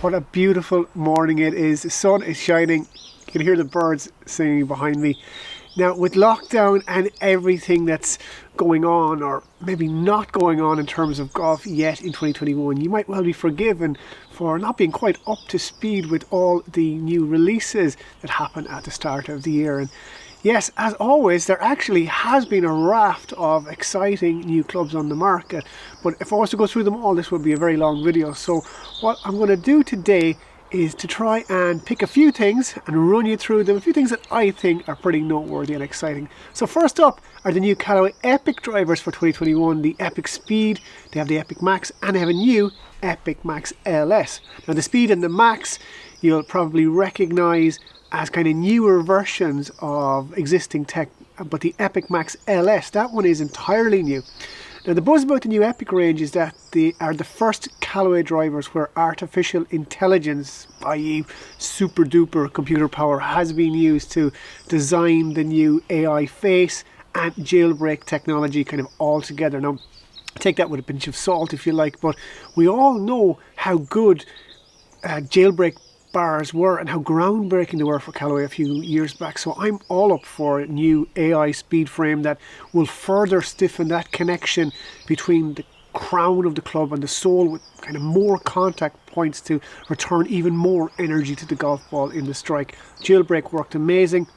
What a beautiful morning it is. The sun is shining. You can hear the birds singing behind me. Now, with lockdown and everything that's going on, or maybe not going on in terms of golf yet in 2021, you might well be forgiven for not being quite up to speed with all the new releases that happen at the start of the year. And yes, as always, there actually has been a raft of exciting new clubs on the market. But if I was to go through them all, this would be a very long video. So what I'm going to do today is to try and pick a few things and run you through them, a few things that I think are pretty noteworthy and exciting. So first up are the new Callaway Epic drivers for 2021, the Epic Speed, they have the Epic Max, and they have a new Epic Max LS. Now the Speed and the Max you'll probably recognize as kind of newer versions of existing tech, but the Epic Max LS, that one is entirely new. Now the buzz about the new Epic range is that they are the first Callaway drivers where artificial intelligence, i.e. super duper computer power, has been used to design the new AI face and jailbreak technology kind of all together. Now take that with a pinch of salt if you like, but we all know how good jailbreak bars were and how groundbreaking they were for Callaway a few years back. So I'm all up for a new AI speed frame that will further stiffen that connection between the crown of the club and the sole, with kind of more contact points to return even more energy to the golf ball in the strike. Jailbreak worked amazing.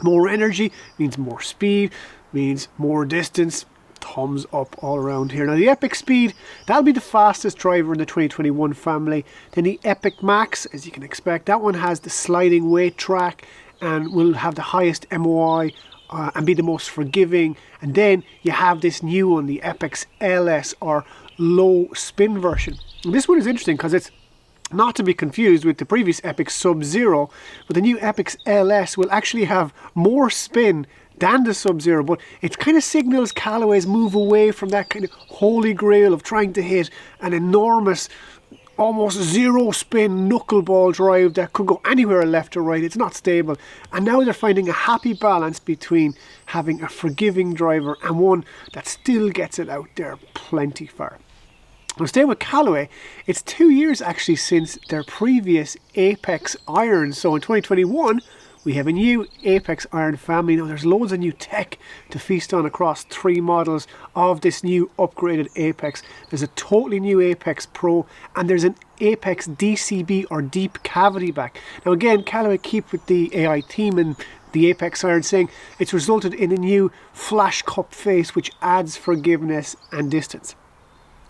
More energy means more speed, means more distance. Thumbs up all around here. Now the Epic Speed, that'll be the fastest driver in the 2021 family. Then the Epic Max, as you can expect, that one has the sliding weight track and will have the highest MOI and be the most forgiving. And then you have this new one, the Epic's LS, or low spin version. And this one is interesting because it's not to be confused with the previous Epic Sub-Zero, but the new Epic's LS will actually have more spin than the Sub-Zero, but it kind of signals Callaway's move away from that kind of holy grail of trying to hit an enormous, almost zero spin knuckleball drive that could go anywhere left or right. It's not stable, and now they're finding a happy balance between having a forgiving driver and one that still gets it out there plenty far. Now staying with Callaway, it's 2 years actually since their previous Apex irons. So in 2021 we have a new Apex iron family. Now there's loads of new tech to feast on across 3 models of this new upgraded Apex. There's a totally new Apex Pro and there's an Apex DCB, or deep cavity back. Now again, Callaway keep with the AI theme and the Apex iron, saying it's resulted in a new flash cup face which adds forgiveness and distance.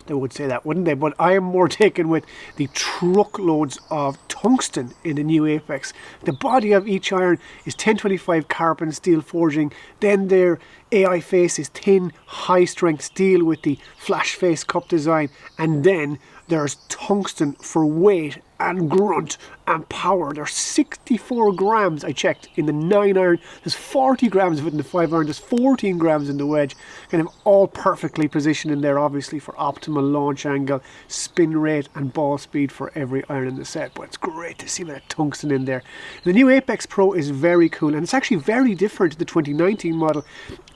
They would say that, wouldn't they? But I am more taken with the truckloads of tungsten in the new Apex. The body of each iron is 1025 carbon steel forging. Then their AI face is thin, high-strength steel with the flash face cup design. And then there's tungsten for weight and grunt and power. There's 64 grams, I checked, in the 9 iron. There's 40 grams of it in the 5 iron. There's 14 grams in the wedge. Kind of all perfectly positioned in there, obviously, for optimal launch angle, spin rate and ball speed for every iron in the set. But it's great to see that tungsten in there. The new Apex Pro is very cool, and it's actually very different to the 2019 model.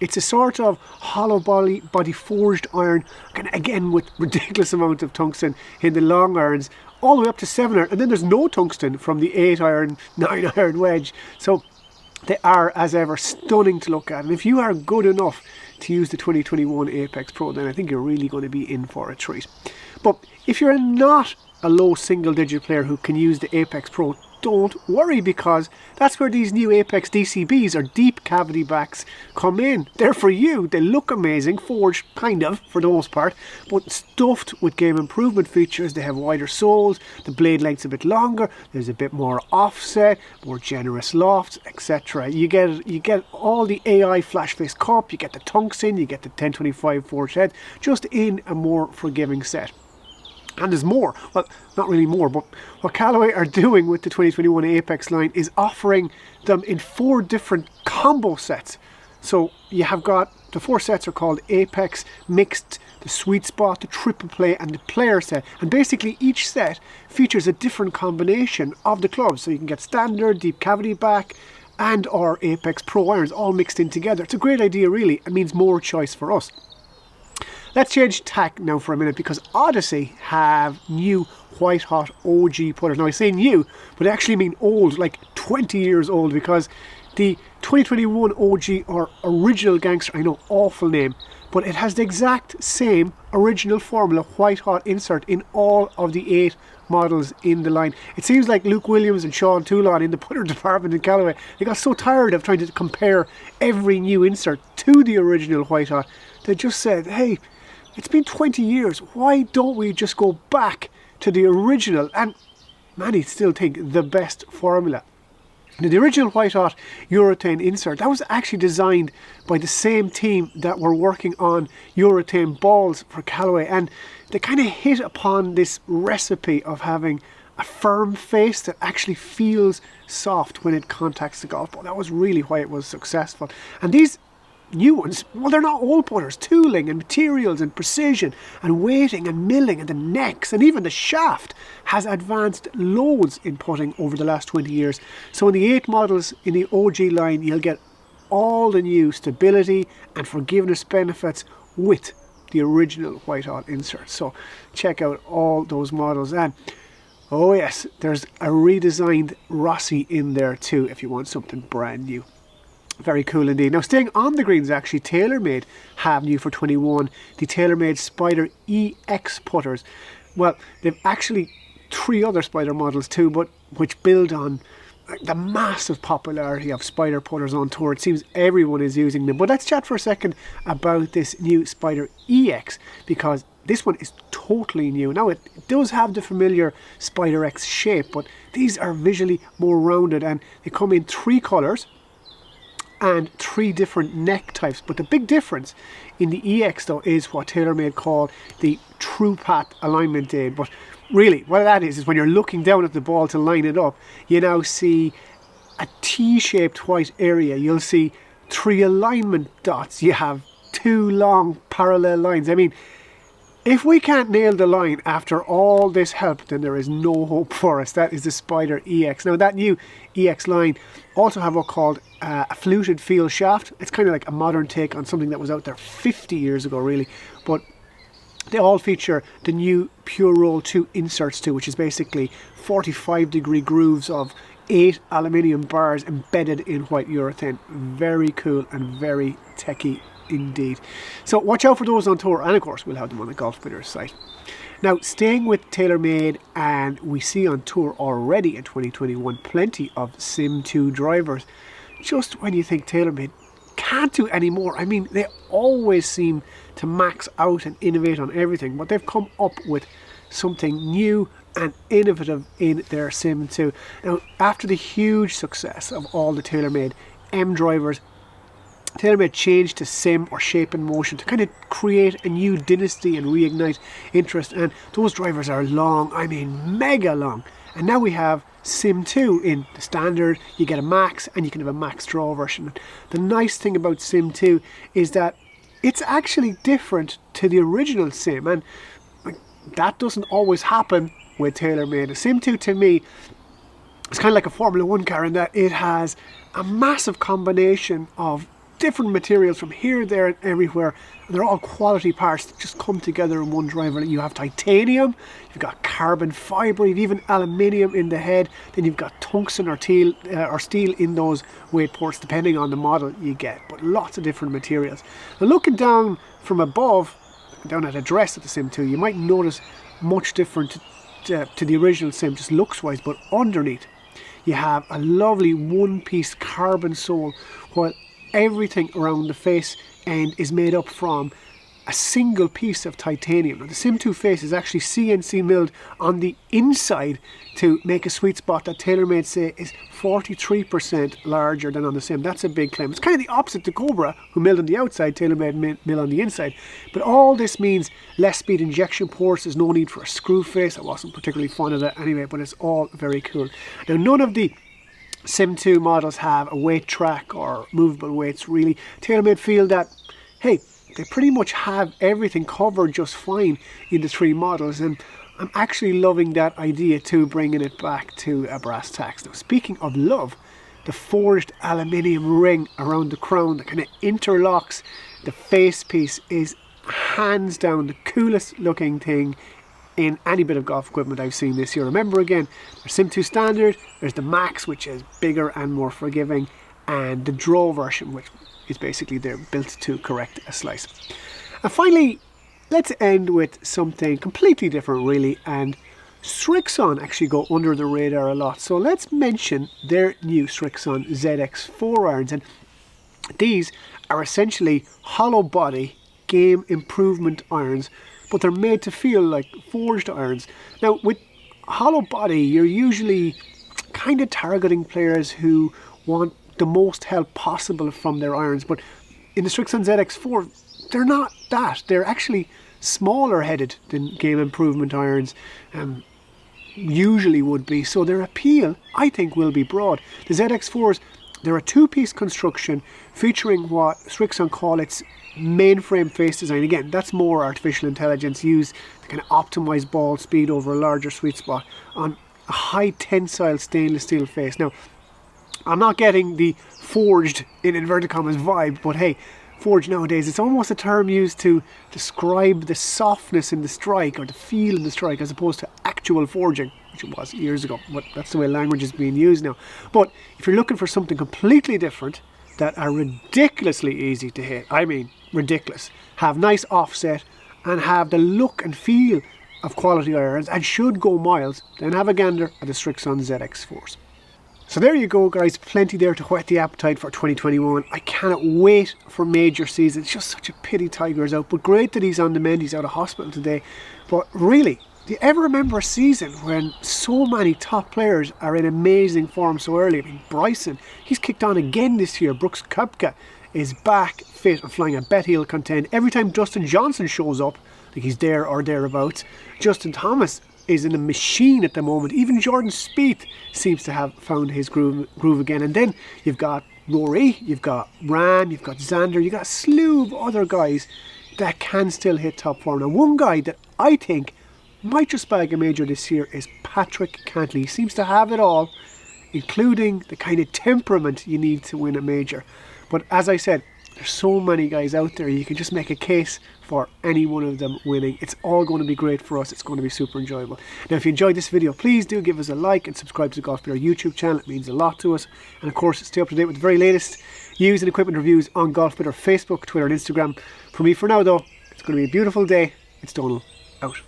It's a sort of hollow body forged iron, kind of, again, with ridiculous amount of tungsten in the long irons, all the way up to 7 iron, and then there's no tungsten from the 8 iron, 9 iron wedge. So they are, as ever, stunning to look at. And if you are good enough to use the 2021 Apex Pro, then I think you're really going to be in for a treat. But if you're not a low single digit player who can use the Apex Pro, don't worry, because that's where these new Apex DCBs, or deep cavity backs, come in. They're for you. They look amazing, forged kind of for the most part, but stuffed with game improvement features. They have wider soles, the blade length's a bit longer, there's a bit more offset, more generous lofts, etc. You get all the AI flash face cup, you get the tungsten, you get the 1025 forged head, just in a more forgiving set. And there's more. Well, not really more, but what Callaway are doing with the 2021 Apex line is offering them in 4 different combo sets. So you have got, the 4 sets are called Apex Mixed, the Sweet Spot, the Triple Play and the Player set. And basically each set features a different combination of the clubs. So you can get standard, deep cavity back and or Apex Pro irons all mixed in together. It's a great idea really. It means more choice for us. let's change tack now for a minute, because Odyssey have new white hot OG putters. Now I say new, but I actually mean old, like 20 years old, because the 2021 OG or original Gangster, I know, awful name, but it has the exact same original formula white hot insert in all of the 8 models in the line. It seems like Luke Williams and Sean Toulon in the putter department in Callaway, they got so tired of trying to compare every new insert to the original white hot, they just said, hey, it's been 20 years, why don't we just go back to the original, and many still think the best formula. Now, the original white hot urethane insert, that was actually designed by the same team that were working on urethane balls for Callaway, and they kind of hit upon this recipe of having a firm face that actually feels soft when it contacts the golf ball. That was really why it was successful. And these new ones, well, they're not old putters. Tooling and materials and precision and weighting and milling and the necks and even the shaft has advanced loads in putting over the last 20 years. So in the 8 models in the OG line, you'll get all the new stability and forgiveness benefits with the original white hot insert. So check out all those models. And oh yes, there's a redesigned Rossi in there too if you want something brand new. Very cool indeed. Now, staying on the greens, actually, Taylormade have new for 21 the Taylormade Spider EX putters. Well, they've actually 3 other Spider models too, but which build on the massive popularity of Spider putters on tour. It seems everyone is using them. But let's chat for a second about this new Spider EX, because this one is totally new. Now, it does have the familiar Spider X shape, but these are visually more rounded, and they come in 3 colours and 3 different neck types. But the big difference in the EX though is what Taylormade call the true path alignment aid. But really what that is when you're looking down at the ball to line it up, you now see a T-shaped white area. You'll see 3 alignment dots. You have 2 long parallel lines. I mean, if we can't nail the line after all this help, then there is no hope for us. That is the Spider EX. Now, that new EX line also have what's called a fluted field shaft. It's kind of like a modern take on something that was out there 50 years ago, really. But they all feature the new Pure Roll 2 inserts too, which is basically 45-degree grooves of 8 aluminium bars embedded in white urethane. Very cool and very techy indeed. So watch out for those on tour, and of course we'll have them on the Golfbidder site. Now, staying with Taylormade, and we see on tour already in 2021 plenty of SIM2 drivers. Just when you think Taylormade can't do any more, I mean, they always seem to max out and innovate on everything, but they've come up with something new and innovative in their SIM2. Now, after the huge success of all the Taylormade M drivers, Taylormade changed to Sim or Shape and Motion to kind of create a new dynasty and reignite interest, and those drivers are long, I mean mega long. And now we have SIM2 in the standard. You get a max and you can have a max draw version. The nice thing about SIM2 is that it's actually different to the original Sim, and that doesn't always happen with Taylormade. A SIM2 to me is kind of like a Formula 1 car in that it has a massive combination of different materials from here, there and everywhere, and they're all quality parts that just come together in one driver. You have titanium, you've got carbon fibre, you've even aluminium in the head, then you've got tungsten or steel in those weight ports depending on the model you get, but lots of different materials. Now, looking down from above, down at address at the SIM2, you might notice much different to the original Sim, just looks wise, but underneath you have a lovely one-piece carbon sole, while everything around the face end is made up from a single piece of titanium. Now, the SIM2 face is actually CNC milled on the inside to make a sweet spot that Taylormade say is 43% larger than on the Sim. That's a big claim. It's kind of the opposite to Cobra, who milled on the outside, Taylormade mill on the inside. But all this means less speed injection ports. There's no need for a screw face. I wasn't particularly fond of that anyway, but it's all very cool. Now, none of the Sim2 models have a weight track or movable weights really. Taylormade feel that, hey, they pretty much have everything covered just fine in the 3 models, and I'm actually loving that idea too, bringing it back to a brass tacks. Now, speaking of love, the forged aluminium ring around the crown that kind of interlocks the face piece is hands down the coolest looking thing in any bit of golf equipment I've seen this year. Remember again, there's SIM2 Standard, there's the Max, which is bigger and more forgiving, and the Draw version, which is basically they're built to correct a slice. And finally, let's end with something completely different really, and Rixon actually go under the radar a lot. So let's mention their new Rixon ZX4 irons, and these are essentially hollow body game improvement irons, but they're made to feel like forged irons. Now with hollow body, you're usually kind of targeting players who want the most help possible from their irons, but in the Rixon ZX4 they're not that. They're actually smaller headed than game improvement irons usually would be, so their appeal I think will be broad. The ZX4s, they're a two-piece construction featuring what Rixon call its mainframe face design. Again, that's more artificial intelligence used to kind of optimize ball speed over a larger sweet spot on a high tensile stainless steel face. Now, I'm not getting the forged in inverted commas vibe, but hey, forged nowadays, it's almost a term used to describe the softness in the strike or the feel in the strike as opposed to actual forging, which it was years ago, but that's the way language is being used now. But if you're looking for something completely different that are ridiculously easy to hit, I mean ridiculous, have nice offset and have the look and feel of quality irons and should go miles, then have a gander at the Rixon ZX4s. So there you go guys, plenty there to whet the appetite for 2021. I cannot wait for major season. It's just such a pity Tiger's out, but great that he's on the mend. He's out of hospital today. But really, do you ever remember a season when so many top players are in amazing form so early? I mean, Bryson, he's kicked on again this year. Brooks Koepka is back fit and flying. I bet he'll contend. Every time Dustin Johnson shows up, like he's there or thereabouts, Justin Thomas is in a machine at the moment. Even Jordan Spieth seems to have found his groove again. And then you've got Rory, you've got Ram, you've got Xander, you've got a slew of other guys that can still hit top form. Now one guy that I think might just bag a major this year is Patrick Cantlay. He seems to have it all, including the kind of temperament you need to win a major. But as I said, there's so many guys out there, you can just make a case for any one of them winning. It's all going to be great for us. It's going to be super enjoyable. Now if you enjoyed this video, please do give us a like and subscribe to the Golfbidder YouTube channel. It means a lot to us. And of course, stay up to date with the very latest news and equipment reviews on Golfbidder Facebook, Twitter and Instagram. For me for now though, it's going to be a beautiful day. It's Donal, out.